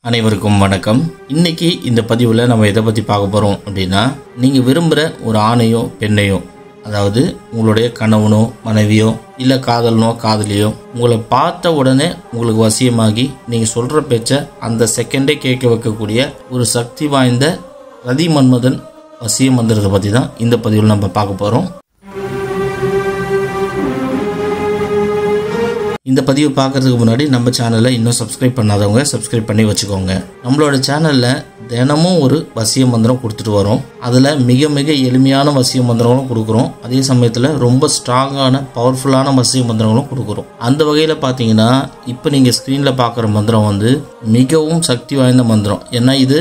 அனைவருக்கும் வணக்கம். இன்னைக்கு இந்த பதிவில் நம்ம எதை பற்றி பார்க்க போகிறோம் அப்படின்னா, நீங்கள் விரும்புகிற ஒரு ஆணையோ பெண்ணையோ, அதாவது உங்களுடைய கணவனோ மனைவியோ இல்லை காதலனோ காதலியோ உங்களை பார்த்த உடனே உங்களுக்கு வசியமாகி நீங்கள் சொல்கிற பேச்சை அந்த செகண்டே கேட்க வைக்கக்கூடிய ஒரு சக்தி வாய்ந்த ரதி மன்மதன் வசிய மந்திரத்தை பற்றி தான் இந்த பதிவில் நம்ம பார்க்க போகிறோம். இந்த பதிவை பார்க்கறதுக்கு முன்னாடி நம்ம சேனலை இன்னும் சப்ஸ்கிரைப் பண்ணாதவங்க சப்ஸ்கிரைப் பண்ணி வச்சுக்கோங்க. நம்மளோட சேனலில் தினமும் ஒரு வசிய மந்திரம் கொடுத்துட்டு வரோம். அதில் மிக மிக எளிமையான வசிய மந்திரங்களும் கொடுக்குறோம். அதே சமயத்தில் ரொம்ப ஸ்ட்ராங்கான பவர்ஃபுல்லான வசிய மந்திரங்களும் கொடுக்குறோம். அந்த வகையில் பார்த்தீங்கன்னா இப்போ நீங்கள் ஸ்க்ரீனில் பார்க்குற மந்திரம் மிகவும் சக்தி வாய்ந்த மந்திரம். ஏன்னா இது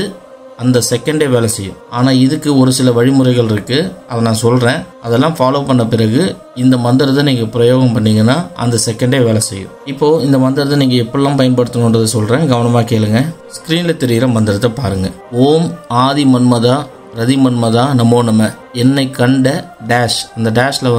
அந்த செகண்டே வேலை செய்யும். ஆனால் இதுக்கு ஒரு சில வழிமுறைகள் இருக்குது, அதை நான் சொல்கிறேன். அதெல்லாம் ஃபாலோ பண்ண பிறகு இந்த மந்திரத்தை நீங்கள் பிரயோகம் பண்ணிங்கன்னா அந்த செகண்டே வேலை செய்யும். இப்போது இந்த மந்திரத்தை நீங்கள் எப்படிலாம் பயன்படுத்தணுன்றதை சொல்கிறேன், கவனமாக கேளுங்க. ஸ்க்ரீனில் தெரிகிற மந்திரத்தை பாருங்கள். ஓம் ஆதி மன்மதா ரதி மன்மதா நமோ நம. என்னை கண்ட டேஷ், அந்த டேஷில்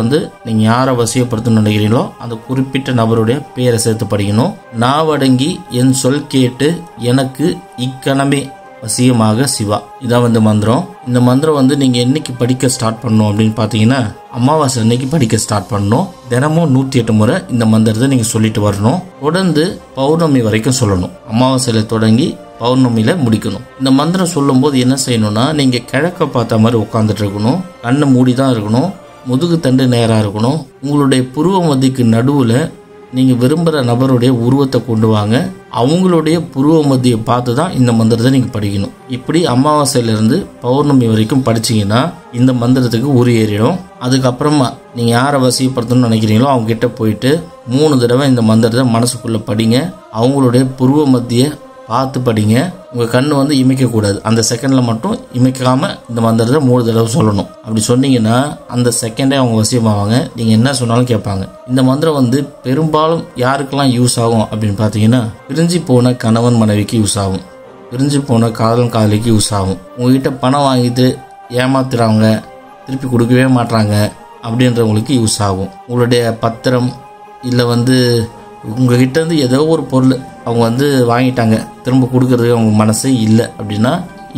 நீங்கள் யாரை வசியப்படுத்தணும்னு நினைக்கிறீங்களோ அந்த குறிப்பிட்ட நபருடைய பேரை சேர்த்து படிக்கணும். நாவடங்கி என் சொல் கேட்டு எனக்கு இக்கணமே வசியமாக சிவா. இதான் மந்திரம். இந்த மந்திரம் நீங்கள் என்னைக்கு படிக்க ஸ்டார்ட் பண்ணணும் அப்படின்னு பார்த்தீங்கன்னா, அமாவாசை அன்னைக்கு படிக்க ஸ்டார்ட் பண்ணணும். தினமும் 108 முறை இந்த மந்திரத்தை நீங்கள் சொல்லிட்டு வரணும். தொடர்ந்து பௌர்ணமி வரைக்கும் சொல்லணும். அமாவாசையில் தொடங்கி பௌர்ணமியில் முடிக்கணும். இந்த மந்திரம் சொல்லும் போது என்ன செய்யணும்னா, நீங்கள் கிழக்க பார்த்த மாதிரி உட்காந்துட்டு இருக்கணும். கண்ணை மூடி தான் இருக்கணும். முதுகு தண்டு நேராக இருக்கணும். உங்களுடைய புருவ மத்திக்கு நடுவில் நீங்கள் விரும்புகிற நபருடைய உருவத்தை கொண்டு வாங்க. அவங்களுடைய புருவ மத்தியை பார்த்து தான் இந்த மந்திரத்தை நீங்கள் படிக்கணும். இப்படி அமாவாசையிலேருந்து பௌர்ணமி வரைக்கும் படிச்சிங்கன்னா இந்த மந்திரத்துக்கு உரு ஏறிடும். அதுக்கப்புறமா நீங்கள் யாரை வசியப்படுத்தணும்னு நினைக்கிறீங்களோ அவங்ககிட்ட போயிட்டு 3 தடவை இந்த மந்திரத்தை மனசுக்குள்ளே படிங்க. அவங்களுடைய புருவ மத்தியை பார்த்து படிங்க. உங்கள் கண் இமைக்கக்கூடாது. அந்த செகண்டில் மட்டும் இமைக்காமல் இந்த மந்திரத்தை 3 தடவை சொல்லணும். அப்படி சொன்னீங்கன்னா அந்த செகண்டே அவங்க வசியமாவாங்க. நீங்கள் என்ன சொன்னாலும் கேட்பாங்க. இந்த மந்திரம் பெரும்பாலும் யாருக்கெல்லாம் யூஸ் ஆகும் அப்படின்னு பார்த்தீங்கன்னா, பிரிஞ்சு போன கணவன் மனைவிக்கு யூஸ் ஆகும். பிரிஞ்சு போன காதலன் காதலிக்கு யூஸ் ஆகும். உங்ககிட்ட பணம் வாங்கிட்டு ஏமாத்துறாங்க, திருப்பி கொடுக்கவே மாட்டாங்க அப்படின்றவங்களுக்கு யூஸ் ஆகும். உங்களுடைய பத்திரம் இல்லை உங்ககிட்ட ஏதோ ஒரு பொருள் அவங்க வாங்கிட்டாங்க, திரும்ப கொடுக்கறதுக்கு அவங்க மனசே இல்லை அப்படின்னா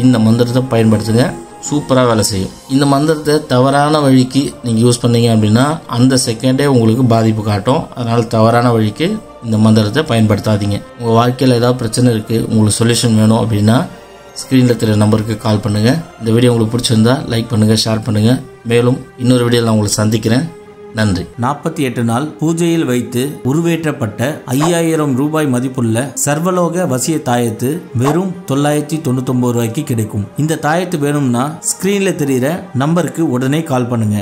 இந்த மந்திரத்தை பயன்படுத்துங்க. சூப்பராக வேலை செய்யும். இந்த மந்திரத்தை தவறான வழிக்கு நீங்கள் யூஸ் பண்ணீங்க அப்படின்னா அந்த செகண்டே உங்களுக்கு பாதிப்பு காட்டும். அதனால் தவறான வழிக்கு இந்த மந்திரத்தை பயன்படுத்தாதீங்க. உங்கள் வாழ்க்கையில் ஏதாவது பிரச்சனை இருக்குது, உங்களுக்கு சொல்யூஷன் வேணும் அப்படின்னா ஸ்க்ரீனில் தெரிய நம்பருக்கு கால் பண்ணுங்கள். இந்த வீடியோ உங்களுக்கு பிடிச்சிருந்தா லைக் பண்ணுங்கள், ஷேர் பண்ணுங்கள். மேலும் இன்னொரு வீடியோவில் நான் உங்களை சந்திக்கிறேன். நன்றி. 48 நாள் பூஜையில் வைத்து உருவேற்றப்பட்ட 5000 ரூபாய் மதிப்புள்ள சர்வலோக வசிய தாயத்து வெறும் 999 ரூபாய்க்கு கிடைக்கும். இந்த தாயத்து வேணும்னா ஸ்கிரீன்ல தெரிகிற நம்பருக்கு உடனே கால் பண்ணுங்க.